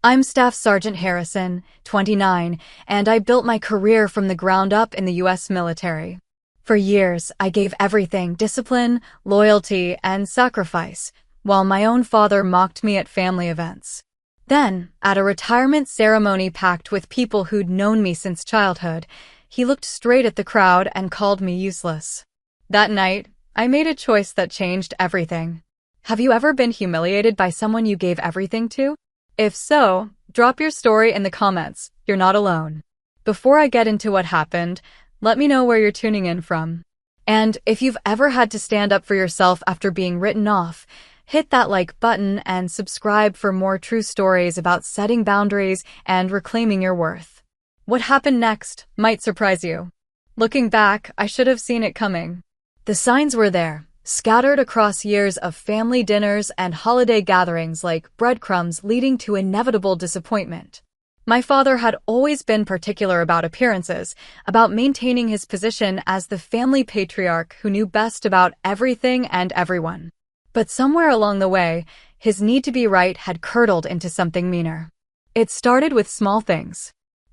I'm Staff Sergeant Harrison, 29, and I built my career from the ground up in the U.S. military. For years, I gave everything: discipline, loyalty, and sacrifice, while my own father mocked me at family events. Then, at a retirement ceremony packed with people who'd known me since childhood, he looked straight at the crowd and called me useless. That night, I made a choice that changed everything. Have you ever been humiliated by someone you gave everything to? If so, drop your story in the comments. You're not alone. Before I get into what happened, let me know where you're tuning in from. And if you've ever had to stand up for yourself after being written off, hit that like button and subscribe for more true stories about setting boundaries and reclaiming your worth. What happened next might surprise you. Looking back, I should have seen it coming. The signs were there, scattered across years of family dinners and holiday gatherings like breadcrumbs leading to inevitable disappointment. My father had always been particular about appearances, about maintaining his position as the family patriarch who knew best about everything and everyone. But somewhere along the way, his need to be right had curdled into something meaner. It started with small things.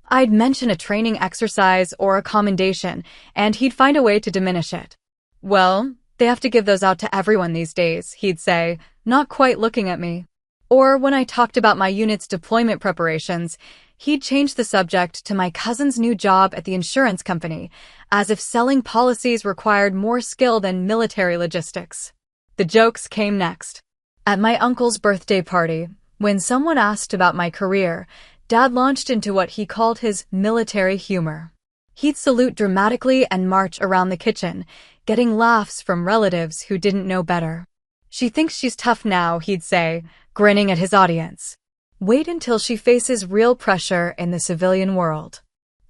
I'd mention a training exercise or a commendation, and he'd find a way to diminish it. "Well, they have to give those out to everyone these days," he'd say, not quite looking at me. Or when I talked about my unit's deployment preparations, he'd change the subject to my cousin's new job at the insurance company, as if selling policies required more skill than military logistics. The jokes came next. At my uncle's birthday party, when someone asked about my career, Dad launched into what he called his military humor. He'd salute dramatically and march around the kitchen, getting laughs from relatives who didn't know better. "She thinks she's tough now," he'd say, grinning at his audience. "Wait until she faces real pressure in the civilian world."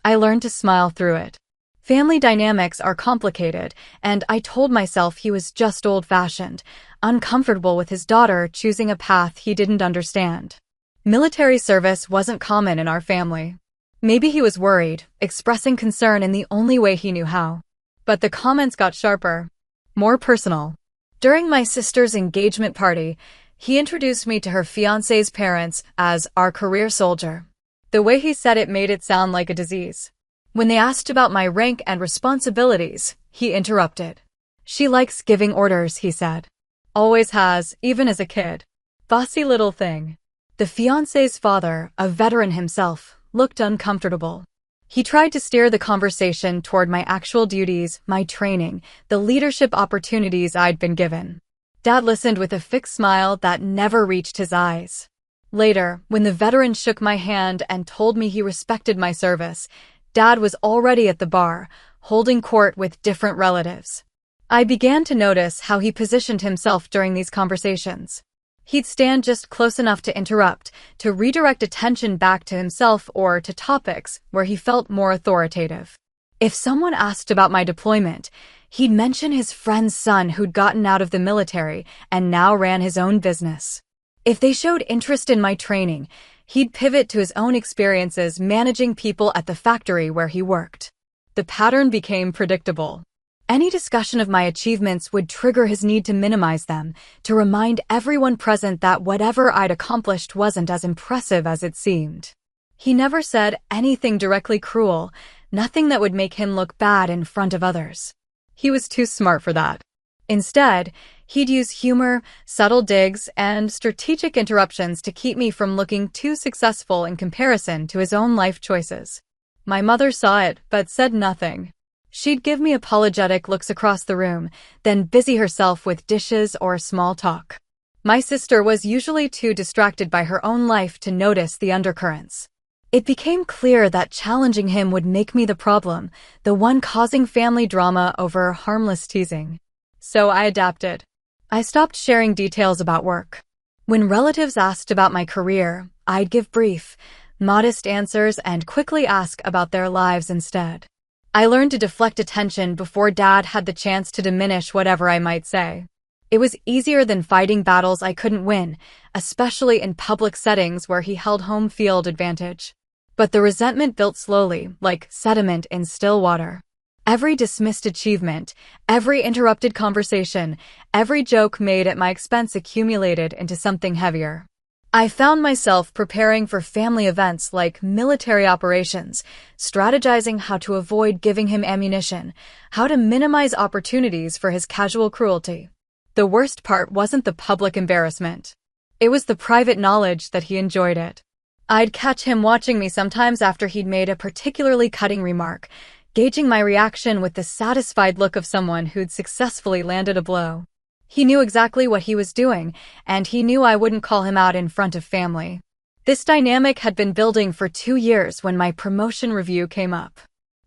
I learned to smile through it. Family dynamics are complicated, and I told myself he was just old-fashioned, uncomfortable with his daughter choosing a path he didn't understand. Military service wasn't common in our family. Maybe he was worried, expressing concern in the only way he knew how. But the comments got sharper, more personal. During my sister's engagement party, he introduced me to her fiancé's parents as our career soldier. The way he said it made it sound like a disease. When they asked about my rank and responsibilities, he interrupted. "She likes giving orders," he said. "Always has, even as a kid. Bossy little thing." The fiancé's father, a veteran himself, looked uncomfortable. He tried to steer the conversation toward my actual duties, my training, the leadership opportunities I'd been given. Dad listened with a fixed smile that never reached his eyes. Later, when the veteran shook my hand and told me he respected my service, Dad was already at the bar, holding court with different relatives. I began to notice how he positioned himself during these conversations. He'd stand just close enough to interrupt, to redirect attention back to himself or to topics where he felt more authoritative. If someone asked about my deployment, he'd mention his friend's son who'd gotten out of the military and now ran his own business. If they showed interest in my training, he'd pivot to his own experiences managing people at the factory where he worked. The pattern became predictable. Any discussion of my achievements would trigger his need to minimize them, to remind everyone present that whatever I'd accomplished wasn't as impressive as it seemed. He never said anything directly cruel, nothing that would make him look bad in front of others. He was too smart for that. Instead, he'd use humor, subtle digs, and strategic interruptions to keep me from looking too successful in comparison to his own life choices. My mother saw it, but said nothing. She'd give me apologetic looks across the room, then busy herself with dishes or small talk. My sister was usually too distracted by her own life to notice the undercurrents. It became clear that challenging him would make me the problem, the one causing family drama over harmless teasing. So I adapted. I stopped sharing details about work. When relatives asked about my career, I'd give brief, modest answers and quickly ask about their lives instead. I learned to deflect attention before Dad had the chance to diminish whatever I might say. It was easier than fighting battles I couldn't win, especially in public settings where he held home field advantage. But the resentment built slowly, like sediment in still water. Every dismissed achievement, every interrupted conversation, every joke made at my expense accumulated into something heavier. I found myself preparing for family events like military operations, strategizing how to avoid giving him ammunition, how to minimize opportunities for his casual cruelty. The worst part wasn't the public embarrassment. It was the private knowledge that he enjoyed it. I'd catch him watching me sometimes after he'd made a particularly cutting remark, gauging my reaction with the satisfied look of someone who'd successfully landed a blow. He knew exactly what he was doing, and he knew I wouldn't call him out in front of family. This dynamic had been building for 2 years when my promotion review came up.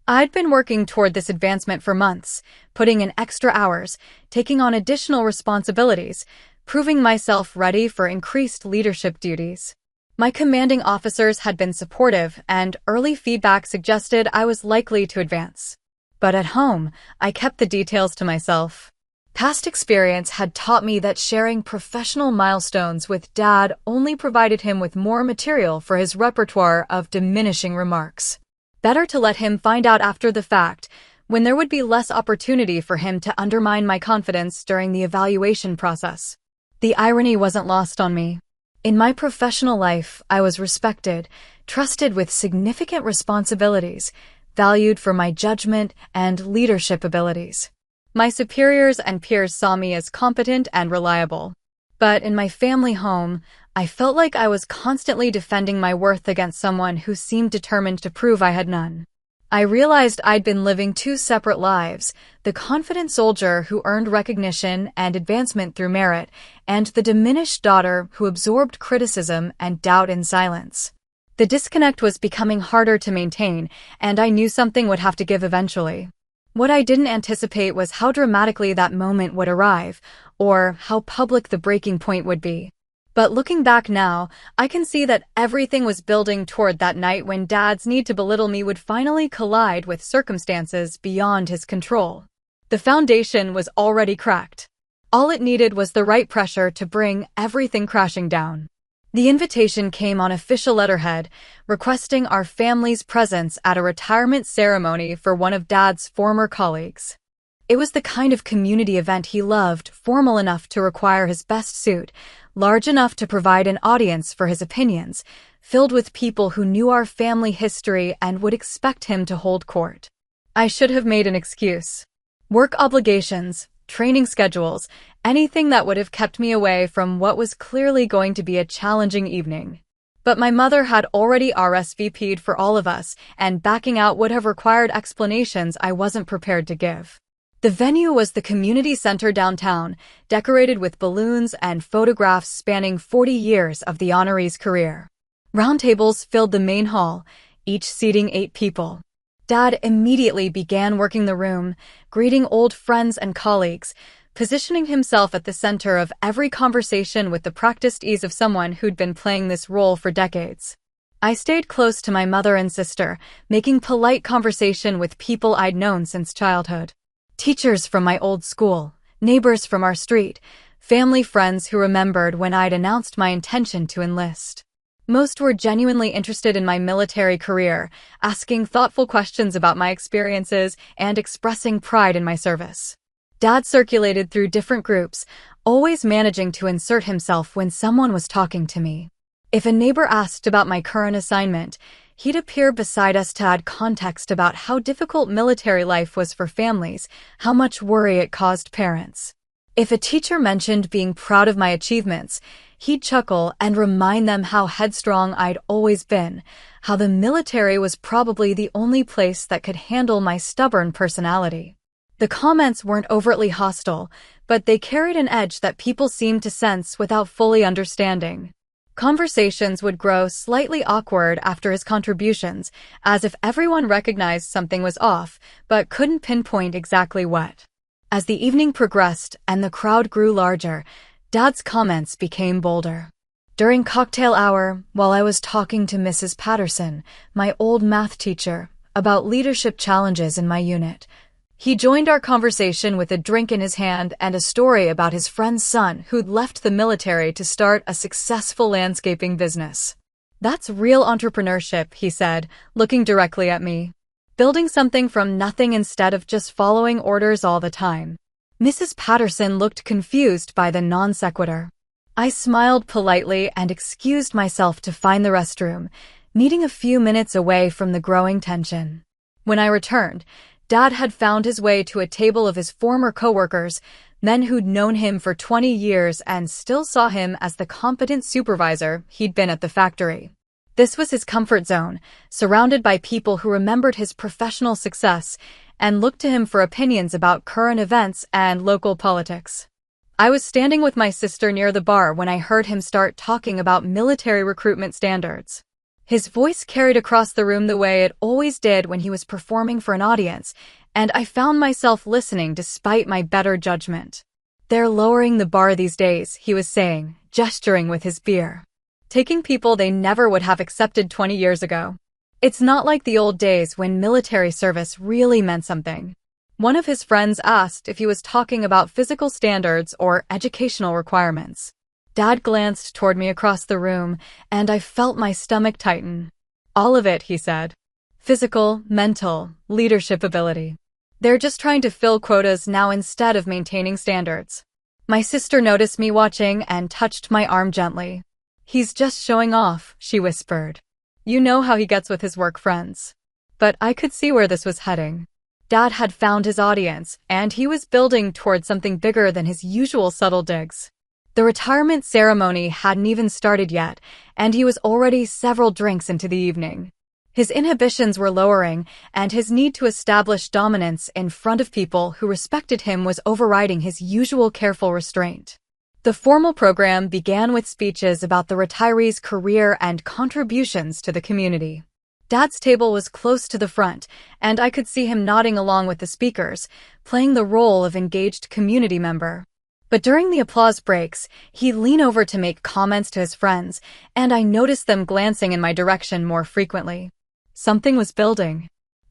I'd been working toward this advancement for months, putting in extra hours, taking on additional responsibilities, proving myself ready for increased leadership duties. My commanding officers had been supportive, and early feedback suggested I was likely to advance. But at home, I kept the details to myself. Past experience had taught me that sharing professional milestones with Dad only provided him with more material for his repertoire of diminishing remarks. Better to let him find out after the fact, when there would be less opportunity for him to undermine my confidence during the evaluation process. The irony wasn't lost on me. In my professional life, I was respected, trusted with significant responsibilities, valued for my judgment and leadership abilities. My superiors and peers saw me as competent and reliable. But in my family home, I felt like I was constantly defending my worth against someone who seemed determined to prove I had none. I realized I'd been living 2 separate lives, the confident soldier who earned recognition and advancement through merit, and the diminished daughter who absorbed criticism and doubt in silence. The disconnect was becoming harder to maintain, and I knew something would have to give eventually. What I didn't anticipate was how dramatically that moment would arrive, or how public the breaking point would be. But looking back now, I can see that everything was building toward that night when Dad's need to belittle me would finally collide with circumstances beyond his control. The foundation was already cracked. All it needed was the right pressure to bring everything crashing down. The invitation came on official letterhead, requesting our family's presence at a retirement ceremony for one of Dad's former colleagues. It was the kind of community event he loved, formal enough to require his best suit, large enough to provide an audience for his opinions, filled with people who knew our family history and would expect him to hold court. I should have made an excuse. Work obligations, training schedules, anything that would have kept me away from what was clearly going to be a challenging evening. But my mother had already RSVP'd for all of us, and backing out would have required explanations I wasn't prepared to give. The venue was the community center downtown, decorated with balloons and photographs spanning 40 years of the honoree's career. Round tables filled the main hall, each seating 8 people. Dad immediately began working the room, greeting old friends and colleagues, positioning himself at the center of every conversation with the practiced ease of someone who'd been playing this role for decades. I stayed close to my mother and sister, making polite conversation with people I'd known since childhood. Teachers from my old school, neighbors from our street, family friends who remembered when I'd announced my intention to enlist. Most were genuinely interested in my military career, asking thoughtful questions about my experiences and expressing pride in my service. Dad circulated through different groups, always managing to insert himself when someone was talking to me. If a neighbor asked about my current assignment, he'd appear beside us to add context about how difficult military life was for families, how much worry it caused parents. If a teacher mentioned being proud of my achievements, he'd chuckle and remind them how headstrong I'd always been, how the military was probably the only place that could handle my stubborn personality. The comments weren't overtly hostile, but they carried an edge that people seemed to sense without fully understanding. Conversations would grow slightly awkward after his contributions, as if everyone recognized something was off, but couldn't pinpoint exactly what. As the evening progressed and the crowd grew larger, Dad's comments became bolder. During cocktail hour, while I was talking to Mrs. Patterson, my old math teacher, about leadership challenges in my unit, he joined our conversation with a drink in his hand and a story about his friend's son who'd left the military to start a successful landscaping business. "That's real entrepreneurship," he said, looking directly at me. "Building something from nothing instead of just following orders all the time." Mrs. Patterson looked confused by the non sequitur. I smiled politely and excused myself to find the restroom, needing a few minutes away from the growing tension. When I returned, Dad had found his way to a table of his former coworkers, men who'd known him for 20 years and still saw him as the competent supervisor he'd been at the factory. This was his comfort zone, surrounded by people who remembered his professional success and looked to him for opinions about current events and local politics. I was standing with my sister near the bar when I heard him start talking about military recruitment standards. His voice carried across the room the way it always did when he was performing for an audience, and I found myself listening despite my better judgment. "They're lowering the bar these days," he was saying, gesturing with his beer. "Taking people they never would have accepted 20 years ago. It's not like the old days when military service really meant something." One of his friends asked if he was talking about physical standards or educational requirements. Dad glanced toward me across the room, and I felt my stomach tighten. "All of it," he said. "Physical, mental, leadership ability. They're just trying to fill quotas now instead of maintaining standards." My sister noticed me watching and touched my arm gently. "He's just showing off," she whispered. "You know how he gets with his work friends." But I could see where this was heading. Dad had found his audience, and he was building toward something bigger than his usual subtle digs. The retirement ceremony hadn't even started yet, and he was already several drinks into the evening. His inhibitions were lowering, and his need to establish dominance in front of people who respected him was overriding his usual careful restraint. The formal program began with speeches about the retiree's career and contributions to the community. Dad's table was close to the front, and I could see him nodding along with the speakers, playing the role of engaged community member. But during the applause breaks, he'd lean over to make comments to his friends, and I noticed them glancing in my direction more frequently. Something was building.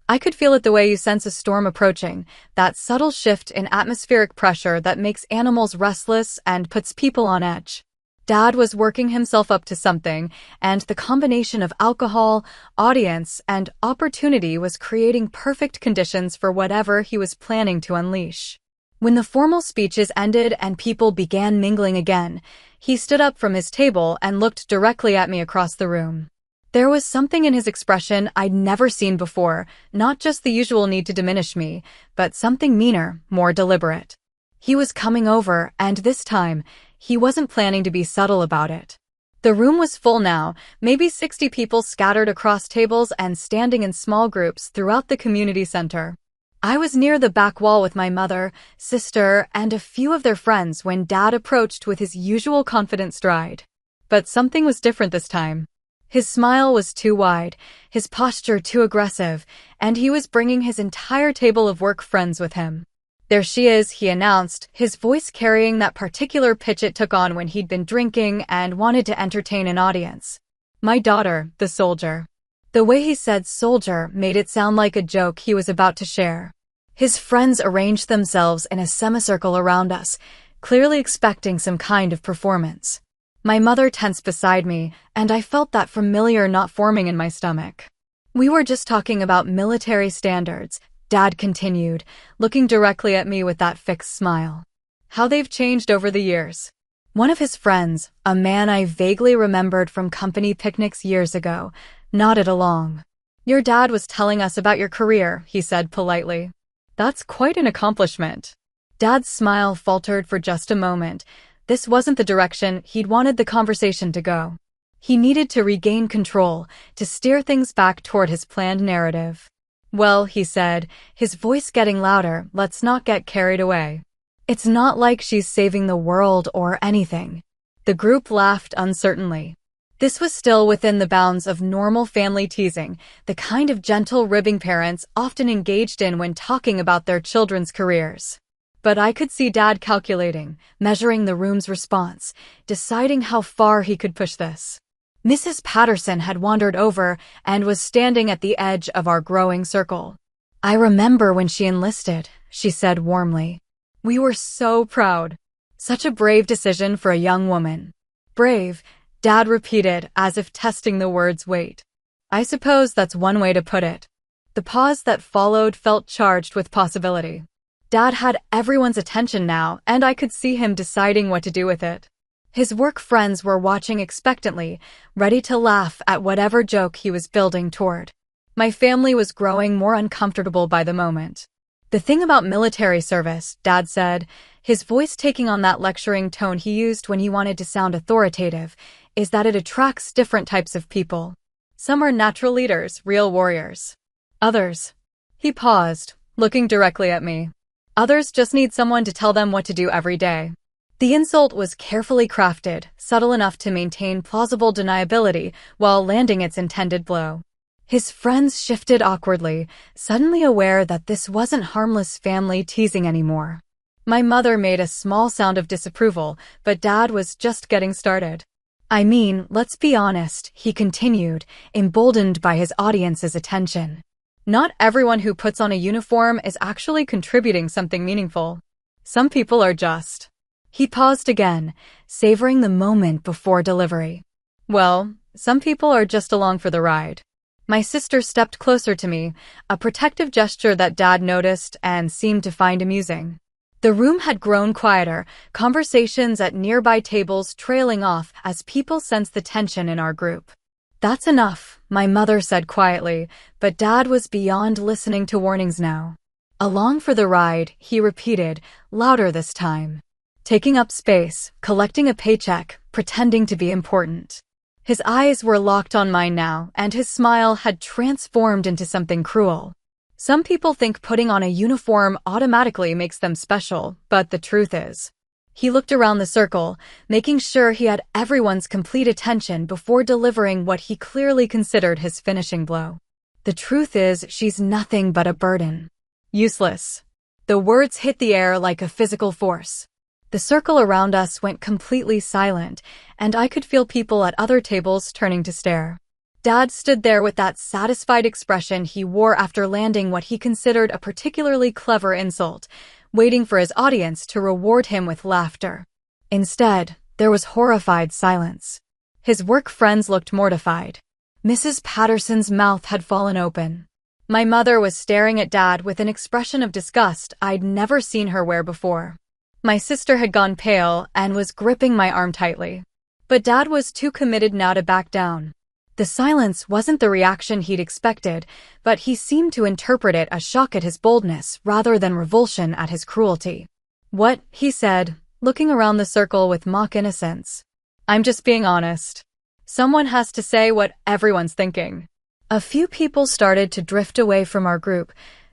I could feel it the way you sense a storm approaching, that subtle shift in atmospheric pressure that makes animals restless and puts people on edge. Dad was working himself up to something, and the combination of alcohol, audience, and opportunity was creating perfect conditions for whatever he was planning to unleash. When the formal speeches ended and people began mingling again, he stood up from his table and looked directly at me across the room. There was something in his expression I'd never seen before, not just the usual need to diminish me, but something meaner, more deliberate. He was coming over, and this time, he wasn't planning to be subtle about it. The room was full now, maybe 60 people scattered across tables and standing in small groups throughout the community center. I was near the back wall with my mother, sister, and a few of their friends when Dad approached with his usual confident stride. But something was different this time. His smile was too wide, his posture too aggressive, and he was bringing his entire table of work friends with him. "There she is," he announced, his voice carrying that particular pitch it took on when he'd been drinking and wanted to entertain an audience. "My daughter, the soldier." The way he said soldier made it sound like a joke he was about to share. His friends arranged themselves in a semicircle around us, clearly expecting some kind of performance. My mother tensed beside me, and I felt that familiar knot forming in my stomach. "We were just talking about military standards," Dad continued, looking directly at me with that fixed smile. "How they've changed over the years." One of his friends, a man I vaguely remembered from company picnics years ago, nodded along. "Your dad was telling us about your career," he said politely. "That's quite an accomplishment." Dad's smile faltered for just a moment. This wasn't the direction he'd wanted the conversation to go. He needed to regain control, to steer things back toward his planned narrative. "Well," he said, his voice getting louder, "let's not get carried away. It's not like she's saving the world or anything." The group laughed uncertainly. This was still within the bounds of normal family teasing, the kind of gentle ribbing parents often engaged in when talking about their children's careers. But I could see Dad calculating, measuring the room's response, deciding how far he could push this. Mrs. Patterson had wandered over and was standing at the edge of our growing circle. "I remember when she enlisted," she said warmly. "We were so proud. Such a brave decision for a young woman." "Brave," Dad repeated, as if testing the word's weight. "I suppose that's one way to put it." The pause that followed felt charged with possibility. Dad had everyone's attention now, and I could see him deciding what to do with it. His work friends were watching expectantly, ready to laugh at whatever joke he was building toward. My family was growing more uncomfortable by the moment. "The thing about military service," Dad said, his voice taking on that lecturing tone he used when he wanted to sound authoritative, "is that it attracts different types of people. Some are natural leaders, real warriors. Others—" He paused, looking directly at me. "Others just need someone to tell them what to do every day." The insult was carefully crafted, subtle enough to maintain plausible deniability while landing its intended blow. His friends shifted awkwardly, suddenly aware that this wasn't harmless family teasing anymore. My mother made a small sound of disapproval, but Dad was just getting started. "I mean, let's be honest," he continued, emboldened by his audience's attention. "Not everyone who puts on a uniform is actually contributing something meaningful. Some people are just—" He paused again, savoring the moment before delivery. "Well, some people are just along for the ride." My sister stepped closer to me, a protective gesture that Dad noticed and seemed to find amusing. The room had grown quieter, conversations at nearby tables trailing off as people sensed the tension in our group. "That's enough," my mother said quietly, but Dad was beyond listening to warnings now. "Along for the ride," he repeated, louder this time. "Taking up space, collecting a paycheck, pretending to be important." His eyes were locked on mine now, and his smile had transformed into something cruel. "Some people think putting on a uniform automatically makes them special, but the truth is—" He looked around the circle, making sure he had everyone's complete attention before delivering what he clearly considered his finishing blow. "The truth is, she's nothing but a burden. Useless." The words hit the air like a physical force. The circle around us went completely silent, and I could feel people at other tables turning to stare. Dad stood there with that satisfied expression he wore after landing what he considered a particularly clever insult, waiting for his audience to reward him with laughter. Instead, there was horrified silence. His work friends looked mortified. Mrs. Patterson's mouth had fallen open. My mother was staring at Dad with an expression of disgust I'd never seen her wear before. My sister had gone pale and was gripping my arm tightly. But Dad was too committed now to back down. The silence wasn't the reaction he'd expected, but he seemed to interpret it as shock at his boldness rather than revulsion at his cruelty. "What?" he said, looking around the circle with mock innocence. "I'm just being honest. Someone has to say what everyone's thinking." A few people started to drift away from our group,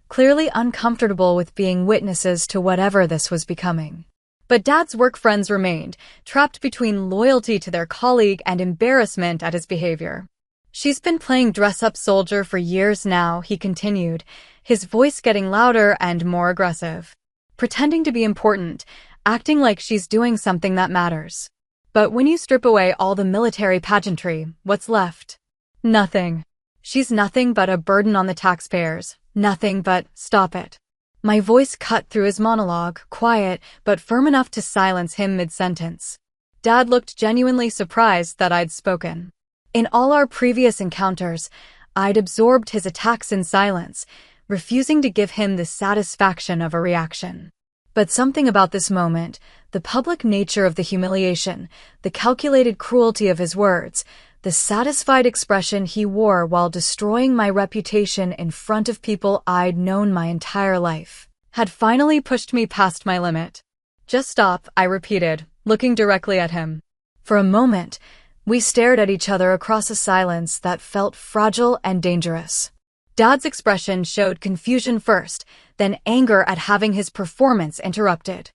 clearly uncomfortable with being witnesses to whatever this was becoming. But Dad's work friends remained, trapped between loyalty to their colleague and embarrassment at his behavior. "She's been playing dress-up soldier for years now," he continued, his voice getting louder and more aggressive. "Pretending to be important, acting like she's doing something that matters. But when you strip away all the military pageantry, what's left? Nothing. She's nothing but a burden on the taxpayers. Nothing but—" "Stop it." My voice cut through his monologue, quiet but firm enough to silence him mid-sentence. Dad looked genuinely surprised that I'd spoken. In all our previous encounters, I'd absorbed his attacks in silence, refusing to give him the satisfaction of a reaction. But something about this moment, the public nature of the humiliation, the calculated cruelty of his words, the satisfied expression he wore while destroying my reputation in front of people I'd known my entire life, had finally pushed me past my limit. "Just stop," I repeated, looking directly at him. For a moment, we stared at each other across a silence that felt fragile and dangerous. Dad's expression showed confusion first, then anger at having his performance interrupted.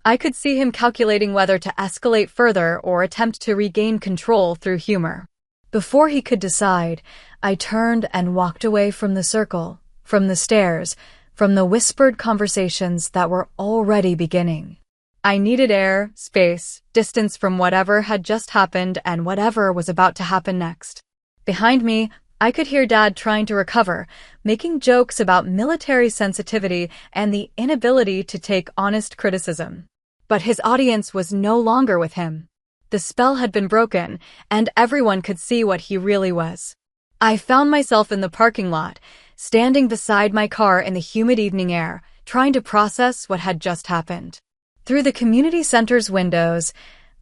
I could see him calculating whether to escalate further or attempt to regain control through humor. Before he could decide, I turned and walked away from the circle, from the stares, from the whispered conversations that were already beginning. I needed air, space, distance from whatever had just happened and whatever was about to happen next. Behind me, I could hear Dad trying to recover, making jokes about military sensitivity and the inability to take honest criticism. But his audience was no longer with him. The spell had been broken, and everyone could see what he really was. I found myself in the parking lot, standing beside my car in the humid evening air, trying to process what had just happened. Through the community center's windows,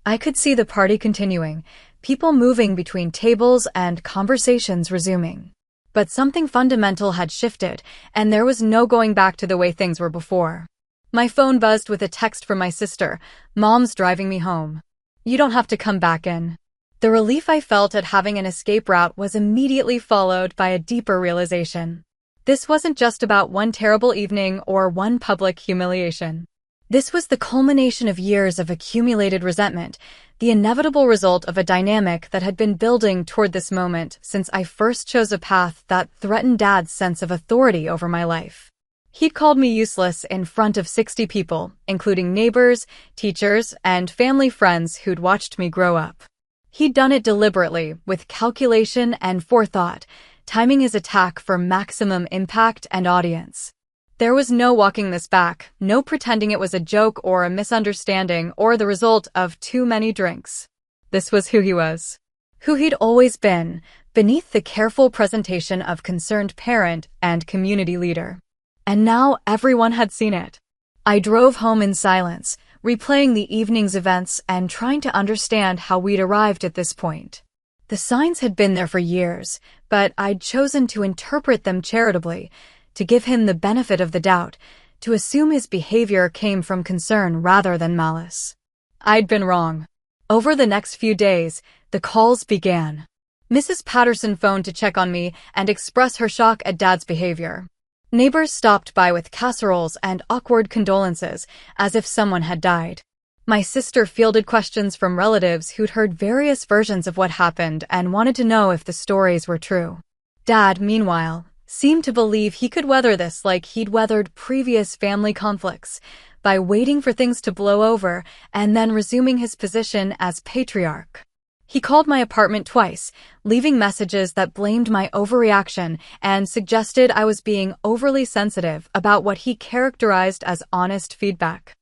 I could see the party continuing, people moving between tables and conversations resuming. But something fundamental had shifted, and there was no going back to the way things were before. My phone buzzed with a text from my sister. "Mom's driving me home. You don't have to come back in." The relief I felt at having an escape route was immediately followed by a deeper realization. This wasn't just about one terrible evening or one public humiliation. This was the culmination of years of accumulated resentment, the inevitable result of a dynamic that had been building toward this moment since I first chose a path that threatened Dad's sense of authority over my life. He'd called me useless in front of 60 people, including neighbors, teachers, and family friends who'd watched me grow up. He'd done it deliberately, with calculation and forethought, timing his attack for maximum impact and audience. There was no walking this back, no pretending it was a joke or a misunderstanding or the result of too many drinks. This was who he was. Who he'd always been, beneath the careful presentation of concerned parent and community leader. And now everyone had seen it. I drove home in silence, replaying the evening's events and trying to understand how we'd arrived at this point. The signs had been there for years, but I'd chosen to interpret them charitably, to give him the benefit of the doubt, to assume his behavior came from concern rather than malice. I'd been wrong. Over the next few days, the calls began. Mrs. Patterson phoned to check on me and express her shock at Dad's behavior. Neighbors stopped by with casseroles and awkward condolences, as if someone had died. My sister fielded questions from relatives who'd heard various versions of what happened and wanted to know if the stories were true. Dad, meanwhile, seemed to believe he could weather this like he'd weathered previous family conflicts, by waiting for things to blow over and then resuming his position as patriarch. He called my apartment twice, leaving messages that blamed my overreaction and suggested I was being overly sensitive about what he characterized as honest feedback.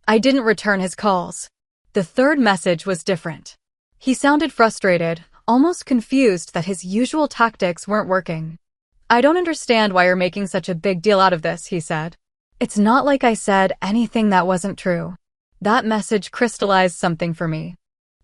I didn't return his calls. The third message was different. He sounded frustrated, almost confused that his usual tactics weren't working. "I don't understand why you're making such a big deal out of this," he said. It's not like I said anything that wasn't true. That message crystallized something for me.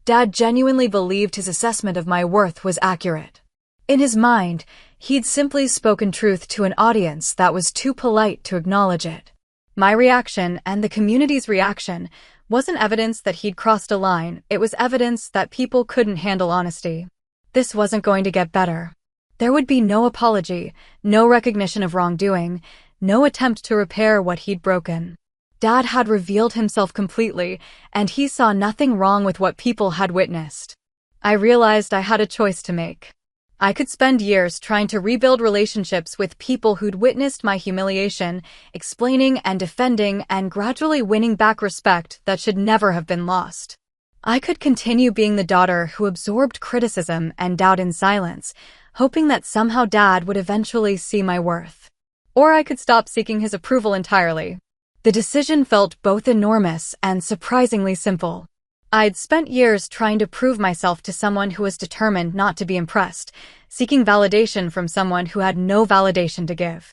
Dad genuinely believed his assessment of my worth was accurate. In his mind, he'd simply spoken truth to an audience that was too polite to acknowledge it. My reaction, and the community's reaction, wasn't evidence that he'd crossed a line, it was evidence that people couldn't handle honesty. This wasn't going to get better. There would be no apology, no recognition of wrongdoing, no attempt to repair what he'd broken. Dad had revealed himself completely, and he saw nothing wrong with what people had witnessed. I realized I had a choice to make. I could spend years trying to rebuild relationships with people who'd witnessed my humiliation, explaining and defending and gradually winning back respect that should never have been lost. I could continue being the daughter who absorbed criticism and doubt in silence, hoping that somehow Dad would eventually see my worth. Or I could stop seeking his approval entirely. The decision felt both enormous and surprisingly simple. I'd spent years trying to prove myself to someone who was determined not to be impressed, seeking validation from someone who had no validation to give.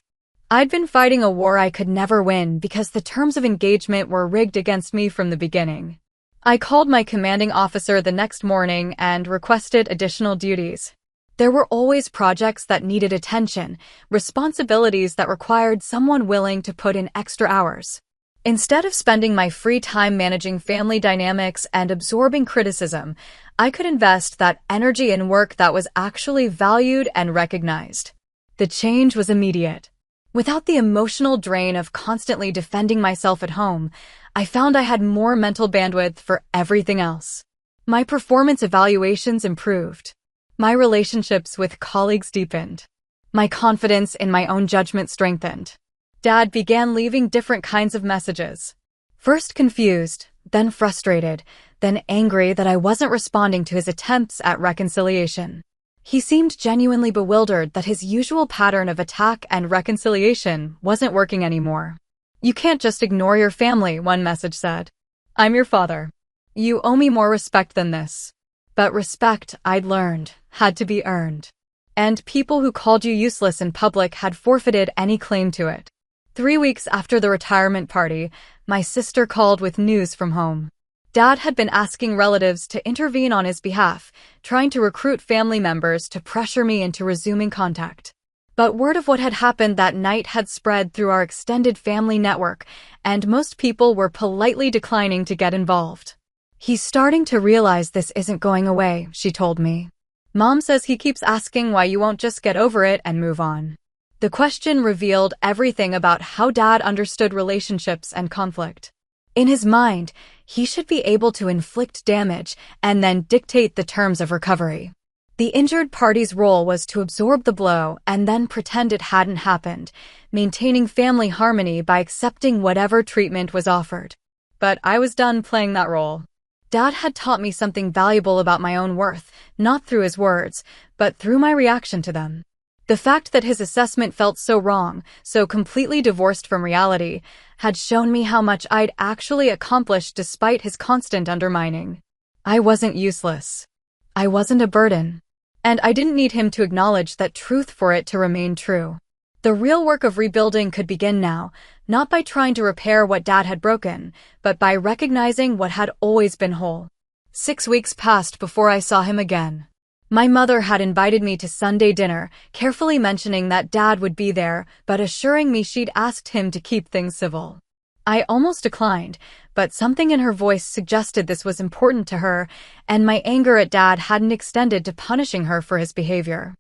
I'd been fighting a war I could never win because the terms of engagement were rigged against me from the beginning. I called my commanding officer the next morning and requested additional duties. There were always projects that needed attention, responsibilities that required someone willing to put in extra hours. Instead of spending my free time managing family dynamics and absorbing criticism, I could invest that energy in work that was actually valued and recognized. The change was immediate. Without the emotional drain of constantly defending myself at home, I found I had more mental bandwidth for everything else. My performance evaluations improved. My relationships with colleagues deepened. My confidence in my own judgment strengthened. Dad began leaving different kinds of messages. First confused, then frustrated, then angry that I wasn't responding to his attempts at reconciliation. He seemed genuinely bewildered that his usual pattern of attack and reconciliation wasn't working anymore. "You can't just ignore your family," one message said. "I'm your father. You owe me more respect than this." But respect, I'd learned, had to be earned. And people who called you useless in public had forfeited any claim to it. 3 weeks after the retirement party, my sister called with news from home. Dad had been asking relatives to intervene on his behalf, trying to recruit family members to pressure me into resuming contact. But word of what had happened that night had spread through our extended family network, and most people were politely declining to get involved. "He's starting to realize this isn't going away," she told me. "Mom says he keeps asking why you won't just get over it and move on." The question revealed everything about how Dad understood relationships and conflict. In his mind, he should be able to inflict damage and then dictate the terms of recovery. The injured party's role was to absorb the blow and then pretend it hadn't happened, maintaining family harmony by accepting whatever treatment was offered. But I was done playing that role. Dad had taught me something valuable about my own worth, not through his words, but through my reaction to them. The fact that his assessment felt so wrong, so completely divorced from reality, had shown me how much I'd actually accomplished despite his constant undermining. I wasn't useless. I wasn't a burden. And I didn't need him to acknowledge that truth for it to remain true. The real work of rebuilding could begin now, not by trying to repair what Dad had broken, but by recognizing what had always been whole. 6 weeks passed before I saw him again. My mother had invited me to Sunday dinner, carefully mentioning that Dad would be there, but assuring me she'd asked him to keep things civil. I almost declined, but something in her voice suggested this was important to her, and my anger at Dad hadn't extended to punishing her for his behavior.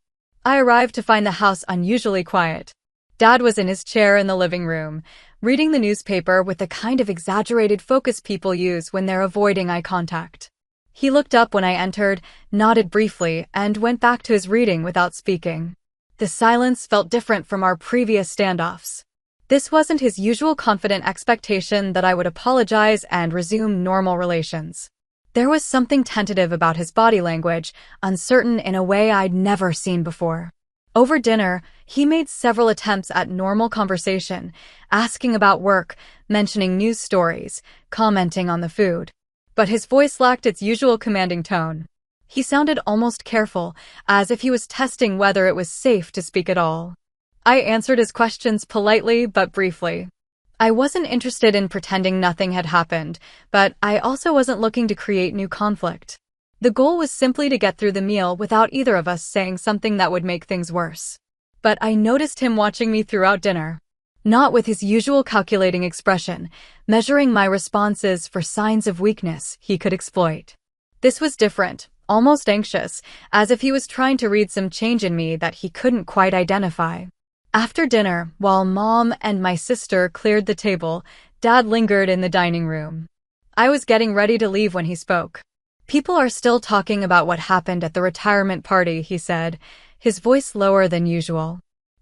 I arrived to find the house unusually quiet. Dad was in his chair in the living room, reading the newspaper with the kind of exaggerated focus people use when they're avoiding eye contact. He looked up when I entered, nodded briefly, and went back to his reading without speaking. The silence felt different from our previous standoffs. This wasn't his usual confident expectation that I would apologize and resume normal relations. There was something tentative about his body language, uncertain in a way I'd never seen before. Over dinner, he made several attempts at normal conversation, asking about work, mentioning news stories, commenting on the food. But his voice lacked its usual commanding tone. He sounded almost careful, as if he was testing whether it was safe to speak at all. I answered his questions politely but briefly. I wasn't interested in pretending nothing had happened, but I also wasn't looking to create new conflict. The goal was simply to get through the meal without either of us saying something that would make things worse. But I noticed him watching me throughout dinner. Not with his usual calculating expression, measuring my responses for signs of weakness he could exploit. This was different, almost anxious, as if he was trying to read some change in me that he couldn't quite identify. After dinner, while Mom and my sister cleared the table, Dad lingered in the dining room. I was getting ready to leave when he spoke. "People are still talking about what happened at the retirement party," he said, his voice lower than usual.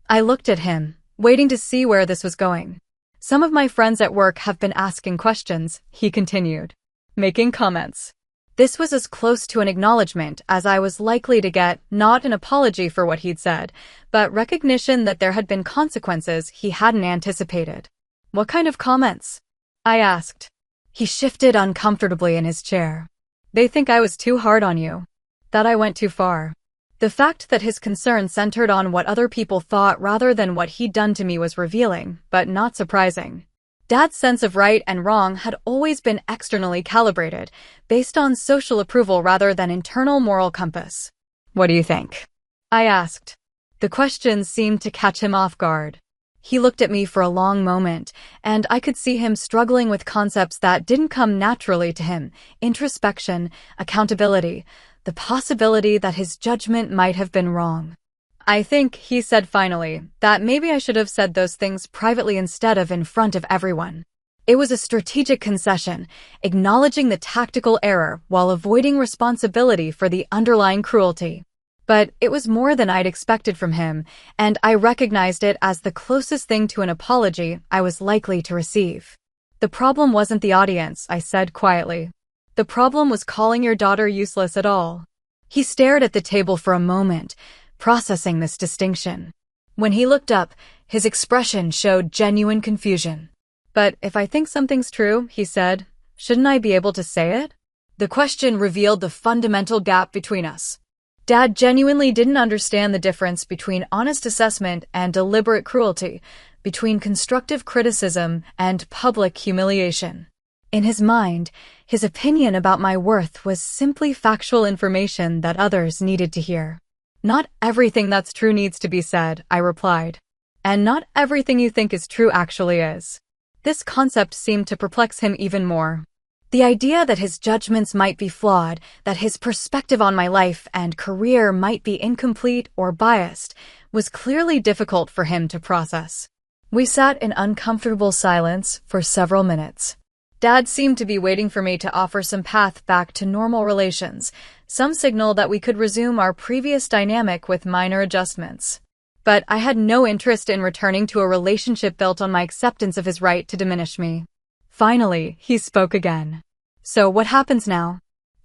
I looked at him, waiting to see where this was going. "Some of my friends at work have been asking questions," he continued, making comments. This was as close to an acknowledgement as I was likely to get, not an apology for what he'd said, but recognition that there had been consequences he hadn't anticipated. "What kind of comments?" I asked. He shifted uncomfortably in his chair. "They think I was too hard on you. That I went too far." The fact that his concern centered on what other people thought rather than what he'd done to me was revealing, but not surprising. Dad's sense of right and wrong had always been externally calibrated, based on social approval rather than internal moral compass. "What do you think?" I asked. The question seemed to catch him off guard. He looked at me for a long moment, and I could see him struggling with concepts that didn't come naturally to him: introspection, accountability, the possibility that his judgment might have been wrong. "I think," he said finally, "that maybe I should have said those things privately instead of in front of everyone." It was a strategic concession, acknowledging the tactical error while avoiding responsibility for the underlying cruelty. But it was more than I'd expected from him, and I recognized it as the closest thing to an apology I was likely to receive. "The problem wasn't the audience," I said quietly. "The problem was calling your daughter useless at all." He stared at the table for a moment, processing this distinction. When he looked up, his expression showed genuine confusion. "But if I think something's true," he said, "shouldn't I be able to say it?" The question revealed the fundamental gap between us. Dad genuinely didn't understand the difference between honest assessment and deliberate cruelty, between constructive criticism and public humiliation. In his mind, his opinion about my worth was simply factual information that others needed to hear. "Not everything that's true needs to be said," I replied. "And not everything you think is true actually is." This concept seemed to perplex him even more. The idea that his judgments might be flawed, that his perspective on my life and career might be incomplete or biased, was clearly difficult for him to process. We sat in uncomfortable silence for several minutes. Dad seemed to be waiting for me to offer some path back to normal relations, some signal that we could resume our previous dynamic with minor adjustments. But I had no interest in returning to a relationship built on my acceptance of his right to diminish me. Finally, he spoke again. "So what happens now?"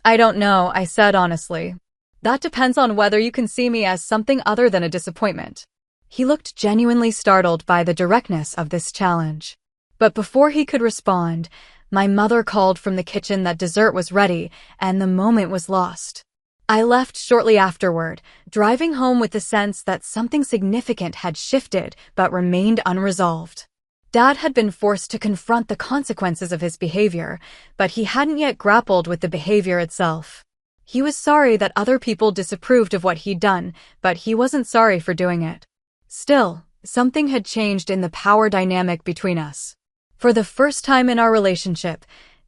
"I don't know," I said honestly. "That depends on whether you can see me as something other than a disappointment." He looked genuinely startled by the directness of this challenge. But before he could respond, my mother called from the kitchen that dessert was ready, and the moment was lost. I left shortly afterward, driving home with the sense that something significant had shifted but remained unresolved. Dad had been forced to confront the consequences of his behavior, but he hadn't yet grappled with the behavior itself. He was sorry that other people disapproved of what he'd done, but he wasn't sorry for doing it. Still, something had changed in the power dynamic between us. For the first time in our relationship,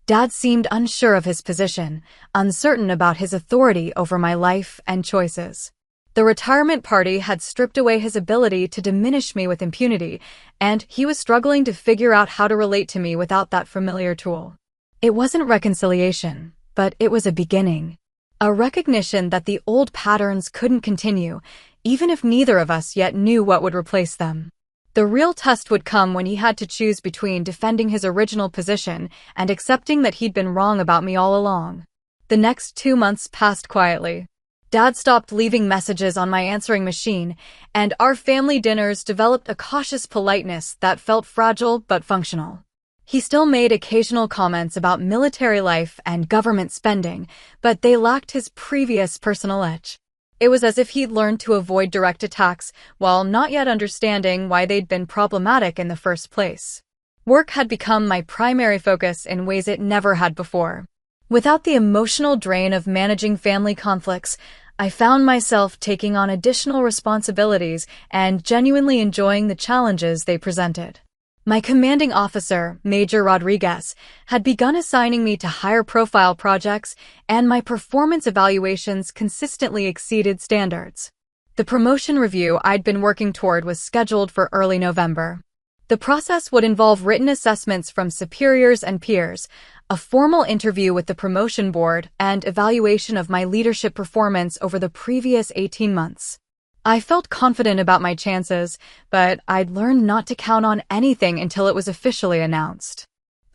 Dad seemed unsure of his position, uncertain about his authority over my life and choices. The retirement party had stripped away his ability to diminish me with impunity, and he was struggling to figure out how to relate to me without that familiar tool. It wasn't reconciliation, but it was a beginning. A recognition that the old patterns couldn't continue, even if neither of us yet knew what would replace them. The real test would come when he had to choose between defending his original position and accepting that he'd been wrong about me all along. The next 2 months passed quietly. Dad stopped leaving messages on my answering machine, and our family dinners developed a cautious politeness that felt fragile but functional. He still made occasional comments about military life and government spending, but they lacked his previous personal edge. It was as if he'd learned to avoid direct attacks while not yet understanding why they'd been problematic in the first place. Work had become my primary focus in ways it never had before. Without the emotional drain of managing family conflicts, I found myself taking on additional responsibilities and genuinely enjoying the challenges they presented. My commanding officer, Major Rodriguez, had begun assigning me to higher-profile projects, and my performance evaluations consistently exceeded standards. The promotion review I'd been working toward was scheduled for early November. The process would involve written assessments from superiors and peers, a formal interview with the promotion board, and evaluation of my leadership performance over the previous 18 months. I felt confident about my chances, but I'd learned not to count on anything until it was officially announced.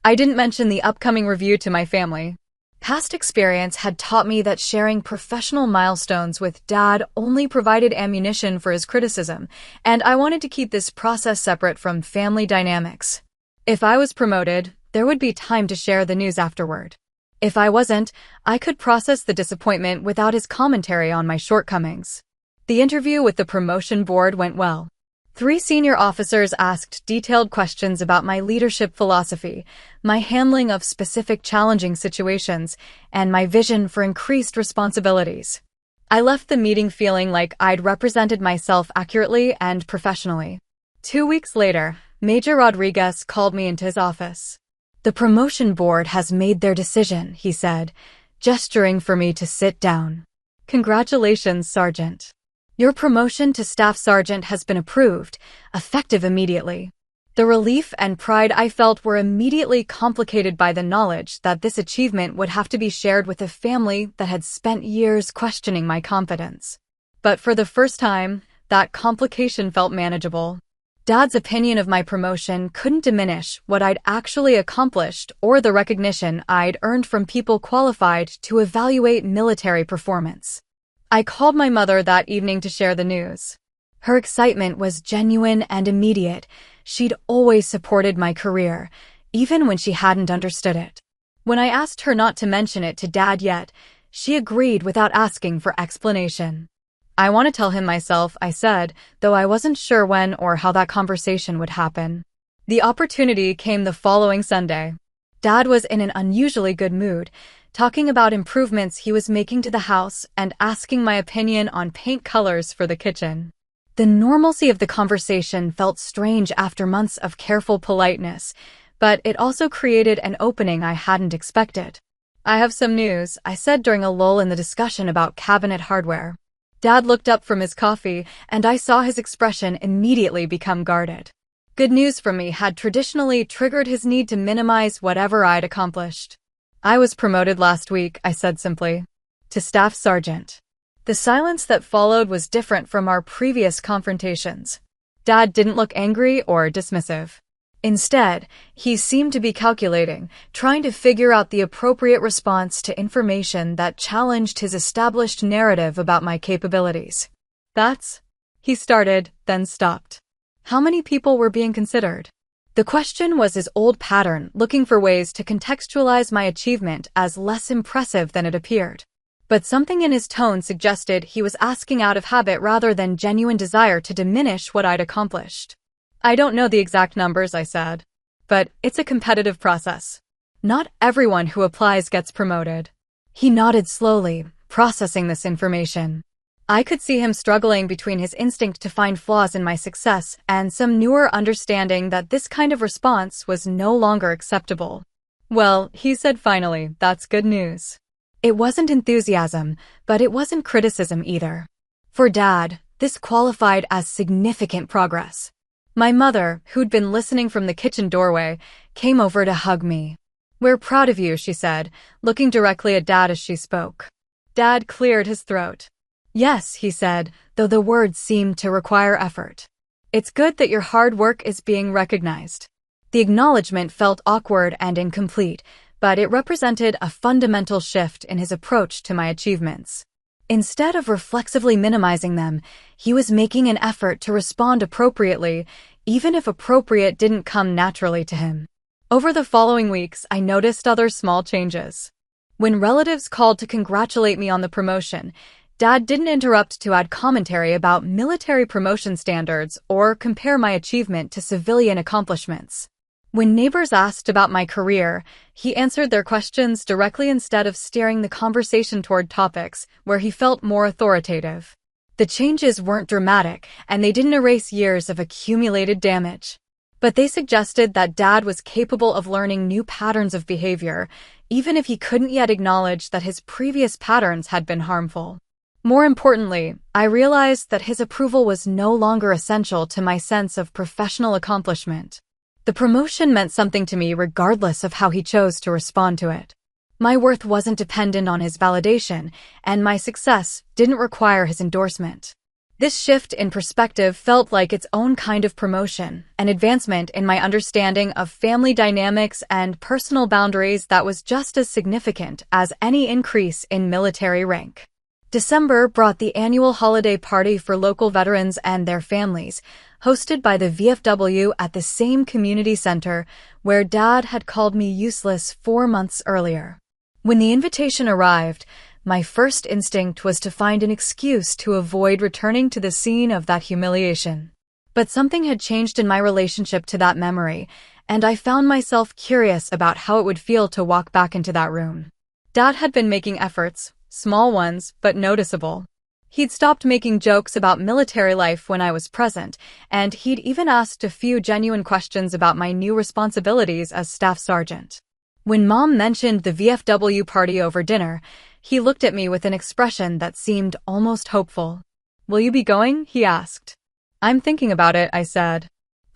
I didn't mention the upcoming review to my family. Past experience had taught me that sharing professional milestones with Dad only provided ammunition for his criticism, and I wanted to keep this process separate from family dynamics. If I was promoted, there would be time to share the news afterward. If I wasn't, I could process the disappointment without his commentary on my shortcomings. The interview with the promotion board went well. 3 senior officers asked detailed questions about my leadership philosophy, my handling of specific challenging situations, and my vision for increased responsibilities. I left the meeting feeling like I'd represented myself accurately and professionally. 2 weeks later, Major Rodriguez called me into his office. "The promotion board has made their decision," he said, gesturing for me to sit down. "Congratulations, Sergeant. Your promotion to Staff Sergeant has been approved, effective immediately." The relief and pride I felt were immediately complicated by the knowledge that this achievement would have to be shared with a family that had spent years questioning my confidence. But for the first time, that complication felt manageable. Dad's opinion of my promotion couldn't diminish what I'd actually accomplished or the recognition I'd earned from people qualified to evaluate military performance. I called my mother that evening to share the news. Her excitement was genuine and immediate. She'd always supported my career, even when she hadn't understood it. When I asked her not to mention it to Dad yet, she agreed without asking for explanation. "I want to tell him myself," I said, though I wasn't sure when or how that conversation would happen. The opportunity came the following Sunday. Dad was in an unusually good mood, talking about improvements he was making to the house and asking my opinion on paint colors for the kitchen. The normalcy of the conversation felt strange after months of careful politeness, but it also created an opening I hadn't expected. "I have some news," I said during a lull in the discussion about cabinet hardware. Dad looked up from his coffee, and I saw his expression immediately become guarded. Good news from me had traditionally triggered his need to minimize whatever I'd accomplished. "I was promoted last week," I said simply, to staff sergeant. The silence that followed was different from our previous confrontations. Dad didn't look angry or dismissive. Instead, he seemed to be calculating, trying to figure out the appropriate response to information that challenged his established narrative about my capabilities. He started, then stopped. How many people were being considered? The question was his old pattern, looking for ways to contextualize my achievement as less impressive than it appeared. But something in his tone suggested he was asking out of habit rather than genuine desire to diminish what I'd accomplished. "I don't know the exact numbers," I said, "but it's a competitive process. Not everyone who applies gets promoted." He nodded slowly, processing this information. I could see him struggling between his instinct to find flaws in my success and some newer understanding that this kind of response was no longer acceptable. "Well," he said finally, "that's good news." It wasn't enthusiasm, but it wasn't criticism either. For Dad, this qualified as significant progress. My mother, who'd been listening from the kitchen doorway, came over to hug me. "We're proud of you," she said, looking directly at Dad as she spoke. Dad cleared his throat. "Yes," he said, though the words seemed to require effort. "It's good that your hard work is being recognized." The acknowledgement felt awkward and incomplete, but it represented a fundamental shift in his approach to my achievements. Instead of reflexively minimizing them, he was making an effort to respond appropriately, even if appropriate didn't come naturally to him. Over the following weeks, I noticed other small changes. When relatives called to congratulate me on the promotion, Dad didn't interrupt to add commentary about military promotion standards or compare my achievement to civilian accomplishments. When neighbors asked about my career, he answered their questions directly instead of steering the conversation toward topics where he felt more authoritative. The changes weren't dramatic, and they didn't erase years of accumulated damage. But they suggested that Dad was capable of learning new patterns of behavior, even if he couldn't yet acknowledge that his previous patterns had been harmful. More importantly, I realized that his approval was no longer essential to my sense of professional accomplishment. The promotion meant something to me regardless of how he chose to respond to it. My worth wasn't dependent on his validation, and my success didn't require his endorsement. This shift in perspective felt like its own kind of promotion, an advancement in my understanding of family dynamics and personal boundaries that was just as significant as any increase in military rank. December brought the annual holiday party for local veterans and their families, hosted by the VFW at the same community center where Dad had called me useless 4 months earlier. When the invitation arrived, my first instinct was to find an excuse to avoid returning to the scene of that humiliation. But something had changed in my relationship to that memory, and I found myself curious about how it would feel to walk back into that room. Dad had been making efforts, small ones, but noticeable. He'd stopped making jokes about military life when I was present, and he'd even asked a few genuine questions about my new responsibilities as staff sergeant. When Mom mentioned the VFW party over dinner, he looked at me with an expression that seemed almost hopeful. "Will you be going?" he asked. "I'm thinking about it," I said.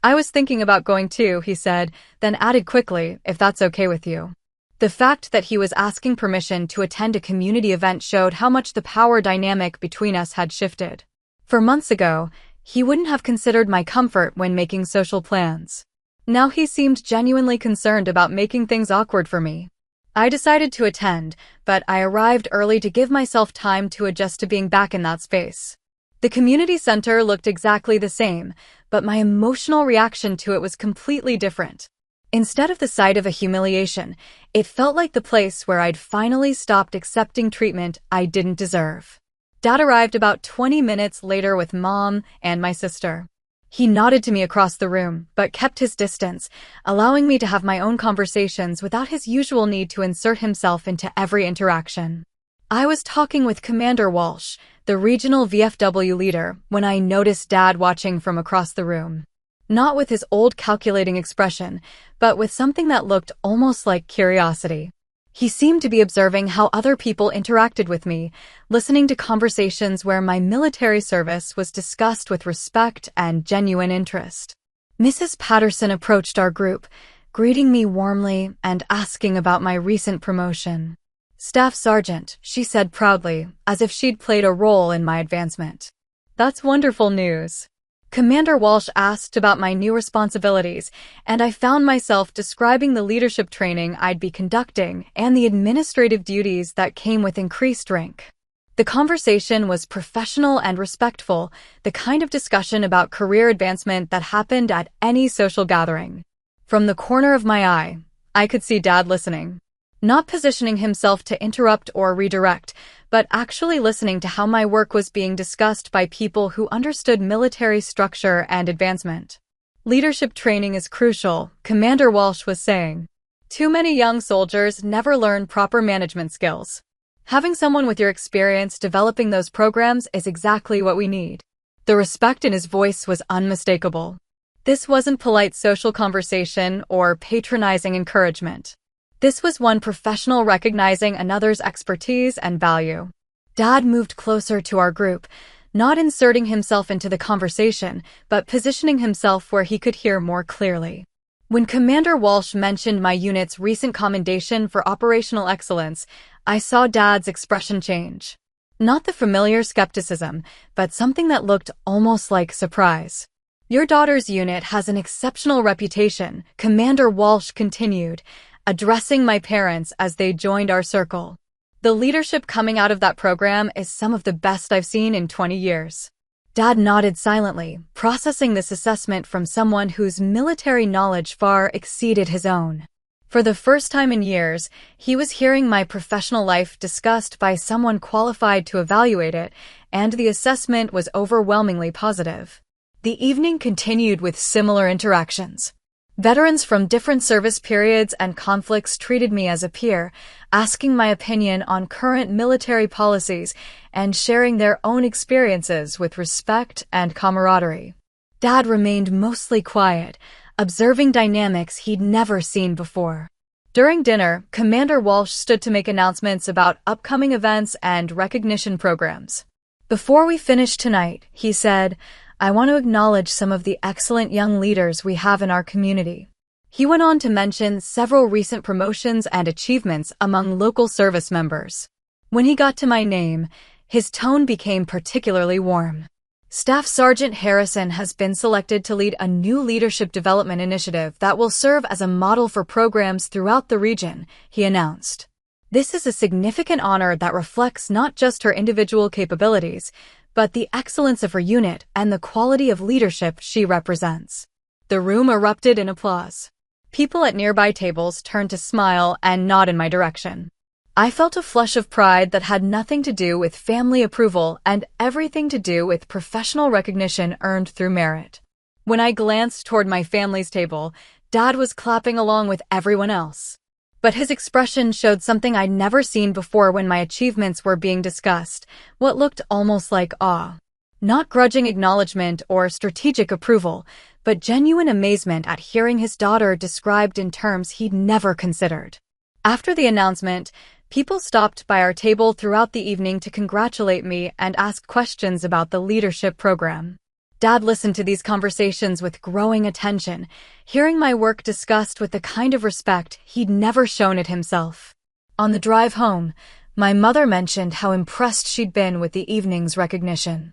"I was thinking about going too," he said, then added quickly, "if that's okay with you." The fact that he was asking permission to attend a community event showed how much the power dynamic between us had shifted. For months ago, he wouldn't have considered my comfort when making social plans. Now he seemed genuinely concerned about making things awkward for me. I decided to attend, but I arrived early to give myself time to adjust to being back in that space. The community center looked exactly the same, but my emotional reaction to it was completely different. Instead of the sight of a humiliation, it felt like the place where I'd finally stopped accepting treatment I didn't deserve. Dad arrived about 20 minutes later with Mom and my sister. He nodded to me across the room, but kept his distance, allowing me to have my own conversations without his usual need to insert himself into every interaction. I was talking with Commander Walsh, the regional VFW leader, when I noticed Dad watching from across the room. Not with his old calculating expression, but with something that looked almost like curiosity. He seemed to be observing how other people interacted with me, listening to conversations where my military service was discussed with respect and genuine interest. Mrs. Patterson approached our group, greeting me warmly and asking about my recent promotion. "Staff Sergeant," she said proudly, as if she'd played a role in my advancement. "That's wonderful news." Commander Walsh asked about my new responsibilities, and I found myself describing the leadership training I'd be conducting and the administrative duties that came with increased rank. The conversation was professional and respectful, the kind of discussion about career advancement that happened at any social gathering. From the corner of my eye, I could see Dad listening. Not positioning himself to interrupt or redirect, but actually listening to how my work was being discussed by people who understood military structure and advancement. "Leadership training is crucial," Commander Walsh was saying. "Too many young soldiers never learn proper management skills. Having someone with your experience developing those programs is exactly what we need." The respect in his voice was unmistakable. This wasn't polite social conversation or patronizing encouragement. This was one professional recognizing another's expertise and value. Dad moved closer to our group, not inserting himself into the conversation, but positioning himself where he could hear more clearly. When Commander Walsh mentioned my unit's recent commendation for operational excellence, I saw Dad's expression change. Not the familiar skepticism, but something that looked almost like surprise. "Your daughter's unit has an exceptional reputation," Commander Walsh continued, addressing my parents as they joined our circle. "The leadership coming out of that program is some of the best I've seen in 20 years. Dad nodded silently, processing this assessment from someone whose military knowledge far exceeded his own. For the first time in years, he was hearing my professional life discussed by someone qualified to evaluate it, and the assessment was overwhelmingly positive. The evening continued with similar interactions. Veterans from different service periods and conflicts treated me as a peer, asking my opinion on current military policies and sharing their own experiences with respect and camaraderie. Dad remained mostly quiet, observing dynamics he'd never seen before. During dinner, Commander Walsh stood to make announcements about upcoming events and recognition programs. "Before we finish tonight," he said, "I want to acknowledge some of the excellent young leaders we have in our community." He went on to mention several recent promotions and achievements among local service members. When he got to my name, his tone became particularly warm. "Staff Sergeant Harrison has been selected to lead a new leadership development initiative that will serve as a model for programs throughout the region," he announced. "This is a significant honor that reflects not just her individual capabilities, but the excellence of her unit and the quality of leadership she represents." The room erupted in applause. People at nearby tables turned to smile and nod in my direction. I felt a flush of pride that had nothing to do with family approval and everything to do with professional recognition earned through merit. When I glanced toward my family's table, Dad was clapping along with everyone else. But his expression showed something I'd never seen before when my achievements were being discussed, what looked almost like awe. Not grudging acknowledgement or strategic approval, but genuine amazement at hearing his daughter described in terms he'd never considered. After the announcement, people stopped by our table throughout the evening to congratulate me and ask questions about the leadership program. Dad listened to these conversations with growing attention, hearing my work discussed with the kind of respect he'd never shown it himself. On the drive home, my mother mentioned how impressed she'd been with the evening's recognition.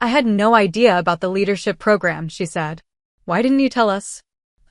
"I had no idea about the leadership program," she said. "Why didn't you tell us?"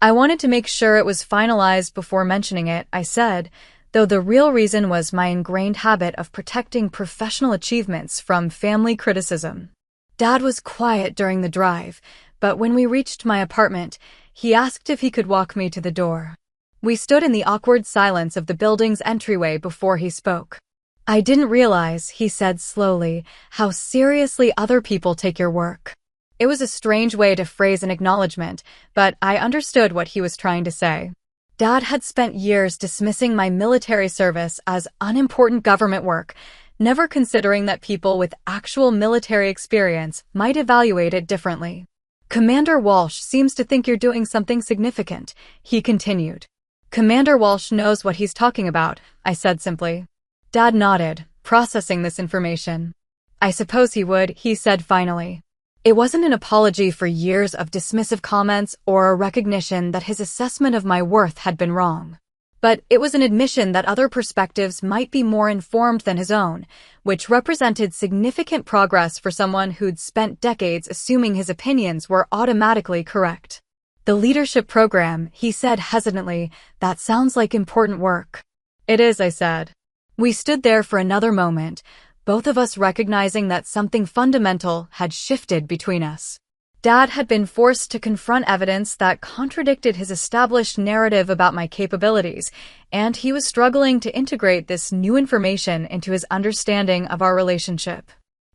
"I wanted to make sure it was finalized before mentioning it," I said, though the real reason was my ingrained habit of protecting professional achievements from family criticism. Dad was quiet during the drive, but when we reached my apartment, he asked if he could walk me to the door. We stood in the awkward silence of the building's entryway before he spoke. "I didn't realize," he said slowly, "how seriously other people take your work. It was a strange way to phrase an acknowledgement, but I understood what he was trying to say. Dad had spent years dismissing my military service as unimportant government work, never considering that people with actual military experience might evaluate it differently. Commander Walsh seems to think you're doing something significant, he continued. Commander Walsh knows what he's talking about, I said simply. Dad nodded, processing this information. I suppose he would, he said finally. It wasn't an apology for years of dismissive comments or a recognition that his assessment of my worth had been wrong. But it was an admission that other perspectives might be more informed than his own, which represented significant progress for someone who'd spent decades assuming his opinions were automatically correct. The leadership program, he said hesitantly, that sounds like important work. It is, I said. We stood there for another moment, both of us recognizing that something fundamental had shifted between us. Dad had been forced to confront evidence that contradicted his established narrative about my capabilities, and he was struggling to integrate this new information into his understanding of our relationship.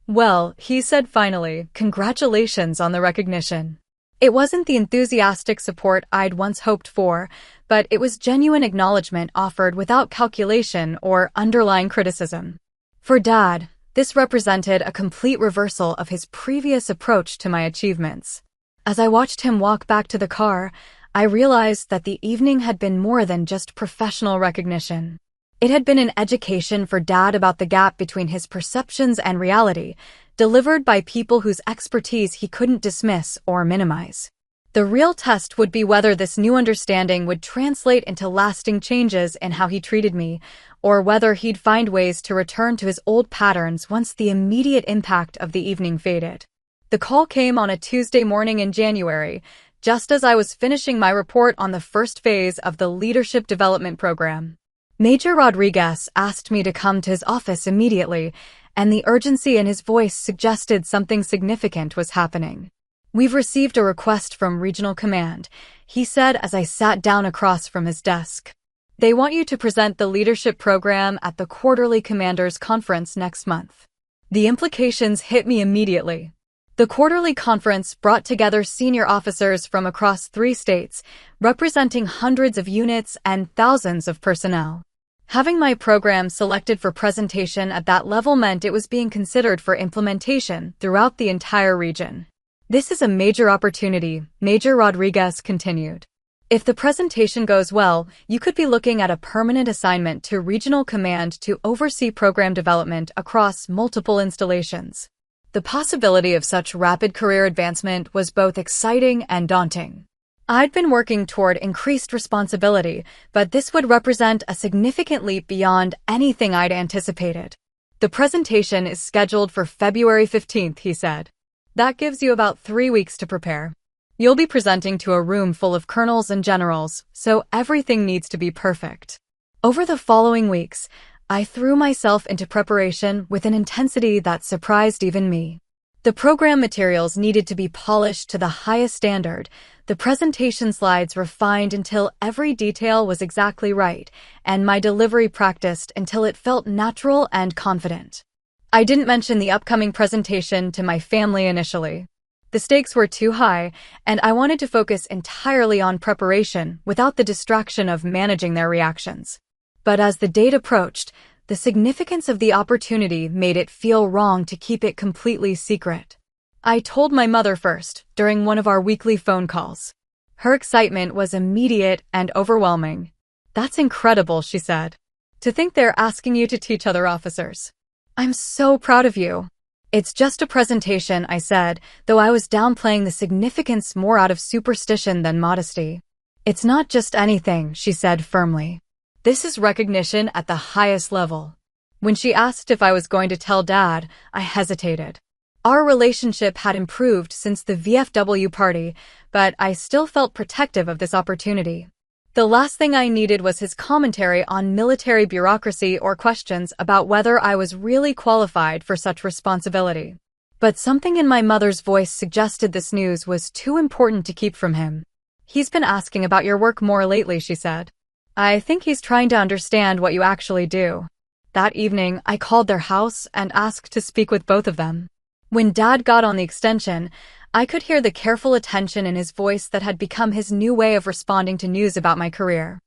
Well, he said finally, congratulations on the recognition. It wasn't the enthusiastic support I'd once hoped for, but it was genuine acknowledgement offered without calculation or underlying criticism. For Dad, this represented a complete reversal of his previous approach to my achievements. As I watched him walk back to the car, I realized that the evening had been more than just professional recognition. It had been an education for Dad about the gap between his perceptions and reality, delivered by people whose expertise he couldn't dismiss or minimize. The real test would be whether this new understanding would translate into lasting changes in how he treated me, or whether he'd find ways to return to his old patterns once the immediate impact of the evening faded. The call came on a Tuesday morning in January, just as I was finishing my report on the first phase of the Leadership Development Program. Major Rodriguez asked me to come to his office immediately, and the urgency in his voice suggested something significant was happening. We've received a request from Regional Command, he said as I sat down across from his desk. They want you to present the leadership program at the quarterly commanders conference next month. The implications hit me immediately. The quarterly conference brought together senior officers from across 3 states, representing hundreds of units and thousands of personnel. Having my program selected for presentation at that level meant it was being considered for implementation throughout the entire region. This is a major opportunity, Major Rodriguez continued. If the presentation goes well, you could be looking at a permanent assignment to Regional Command to oversee program development across multiple installations. The possibility of such rapid career advancement was both exciting and daunting. I'd been working toward increased responsibility, but this would represent a significant leap beyond anything I'd anticipated. The presentation is scheduled for February 15th, he said. That gives you about 3 weeks to prepare. You'll be presenting to a room full of colonels and generals, so everything needs to be perfect. Over the following weeks, I threw myself into preparation with an intensity that surprised even me. The program materials needed to be polished to the highest standard, the presentation slides refined until every detail was exactly right, and my delivery practiced until it felt natural and confident. I didn't mention the upcoming presentation to my family initially. The stakes were too high, and I wanted to focus entirely on preparation without the distraction of managing their reactions. But as the date approached, the significance of the opportunity made it feel wrong to keep it completely secret. I told my mother first, during one of our weekly phone calls. Her excitement was immediate and overwhelming. That's incredible, she said. To think they're asking you to teach other officers. I'm so proud of you. It's just a presentation, I said, though I was downplaying the significance more out of superstition than modesty. It's not just anything, she said firmly. This is recognition at the highest level. When she asked if I was going to tell Dad, I hesitated. Our relationship had improved since the VFW party, but I still felt protective of this opportunity. The last thing I needed was his commentary on military bureaucracy or questions about whether I was really qualified for such responsibility. But something in my mother's voice suggested this news was too important to keep from him. He's been asking about your work more lately, she said. I think he's trying to understand what you actually do. That evening, I called their house and asked to speak with both of them. When Dad got on the extension, I could hear the careful attention in his voice that had become his new way of responding to news about my career.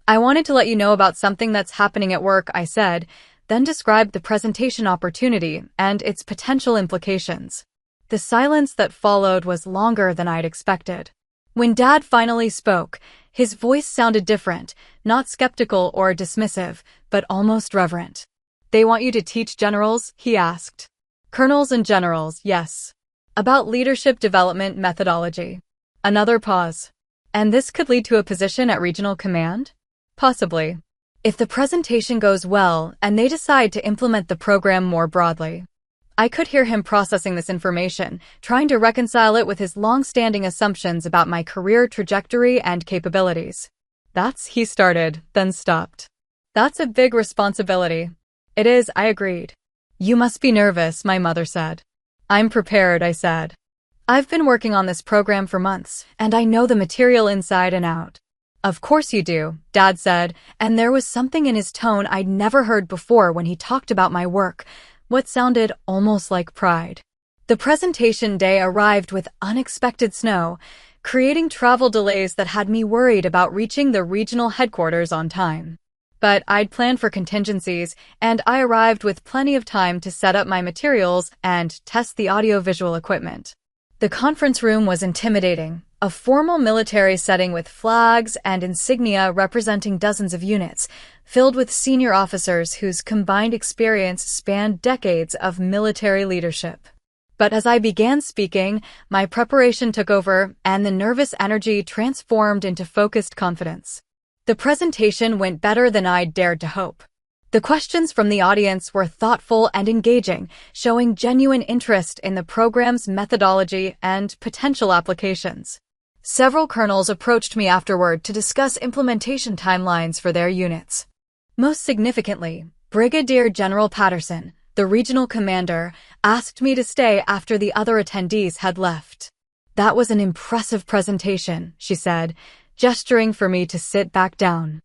I wanted to let you know about something that's happening at work, I said, then described the presentation opportunity and its potential implications. The silence that followed was longer than I'd expected. When Dad finally spoke, his voice sounded different, not skeptical or dismissive, but almost reverent. They want you to teach generals? He asked. Colonels and generals, yes. About leadership development methodology. Another pause. And this could lead to a position at regional command? Possibly. If the presentation goes well and they decide to implement the program more broadly. I could hear him processing this information, trying to reconcile it with his long-standing assumptions about my career trajectory and capabilities. He started, then stopped. That's a big responsibility. It is, I agreed. You must be nervous, my mother said. I'm prepared, I said. I've been working on this program for months, and I know the material inside and out. Of course you do, Dad said, and there was something in his tone I'd never heard before when he talked about my work, what sounded almost like pride. The presentation day arrived with unexpected snow, creating travel delays that had me worried about reaching the regional headquarters on time. But I'd planned for contingencies, and I arrived with plenty of time to set up my materials and test the audio-visual equipment. The conference room was intimidating, a formal military setting with flags and insignia representing dozens of units, filled with senior officers whose combined experience spanned decades of military leadership. But as I began speaking, my preparation took over, and the nervous energy transformed into focused confidence. The presentation went better than I'd dared to hope. The questions from the audience were thoughtful and engaging, showing genuine interest in the program's methodology and potential applications. Several colonels approached me afterward to discuss implementation timelines for their units. Most significantly, Brigadier General Patterson, the regional commander, asked me to stay after the other attendees had left. That was an impressive presentation, she said, gesturing for me to sit back down.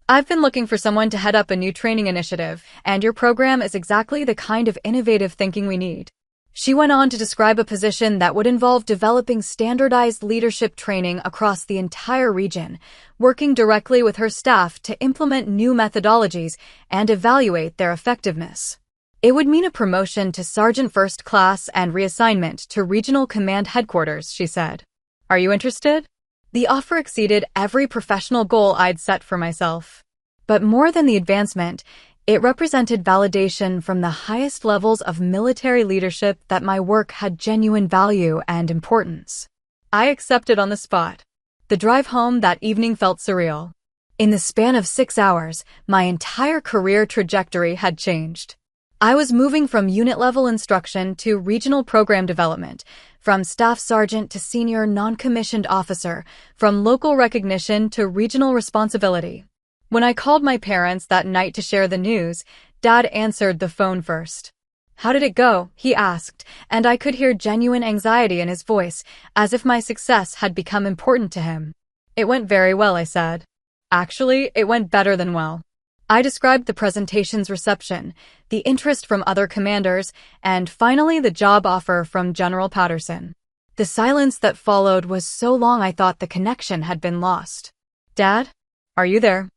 I've been looking for someone to head up a new training initiative, and your program is exactly the kind of innovative thinking we need. She went on to describe a position that would involve developing standardized leadership training across the entire region, working directly with her staff to implement new methodologies and evaluate their effectiveness. It would mean a promotion to Sergeant First Class and reassignment to Regional Command Headquarters, she said. Are you interested? The offer exceeded every professional goal I'd set for myself. But more than the advancement, it represented validation from the highest levels of military leadership that my work had genuine value and importance. I accepted on the spot. The drive home that evening felt surreal. In the span of 6 hours, my entire career trajectory had changed. I was moving from unit-level instruction to regional program development, from staff sergeant to senior non-commissioned officer, from local recognition to regional responsibility. When I called my parents that night to share the news, Dad answered the phone first. How did it go? He asked, and I could hear genuine anxiety in his voice, as if my success had become important to him. It went very well, I said. Actually, it went better than well. I described the presentation's reception, the interest from other commanders, and finally the job offer from General Patterson. The silence that followed was so long I thought the connection had been lost. Dad? Are you there?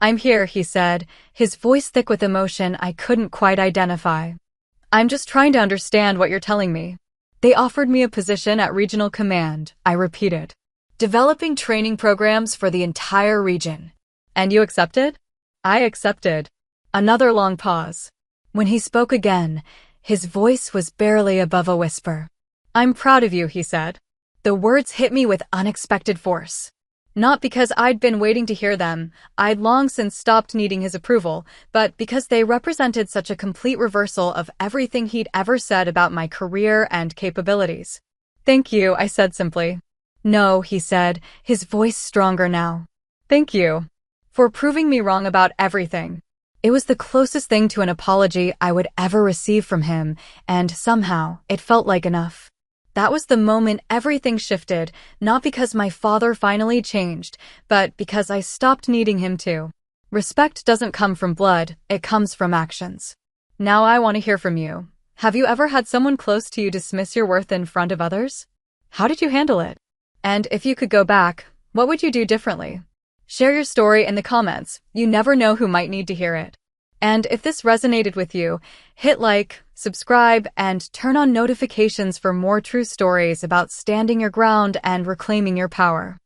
I'm here, he said, his voice thick with emotion I couldn't quite identify. I'm just trying to understand what you're telling me. They offered me a position at Regional Command, I repeated. Developing training programs for the entire region. And you accepted? I accepted. Another long pause. When he spoke again, his voice was barely above a whisper. I'm proud of you, he said. The words hit me with unexpected force. Not because I'd been waiting to hear them, I'd long since stopped needing his approval, but because they represented such a complete reversal of everything he'd ever said about my career and capabilities. Thank you, I said simply. No, he said, his voice stronger now. Thank you. For proving me wrong about everything. It was the closest thing to an apology I would ever receive from him, and somehow it felt like enough. That was the moment everything shifted, not because my father finally changed, but because I stopped needing him to. Respect doesn't come from blood, it comes from actions. Now I want to hear from you. Have you ever had someone close to you dismiss your worth in front of others? How did you handle it? And if you could go back, what would you do differently? Share your story in the comments. You never know who might need to hear it. And if this resonated with you, hit like, subscribe, and turn on notifications for more true stories about standing your ground and reclaiming your power.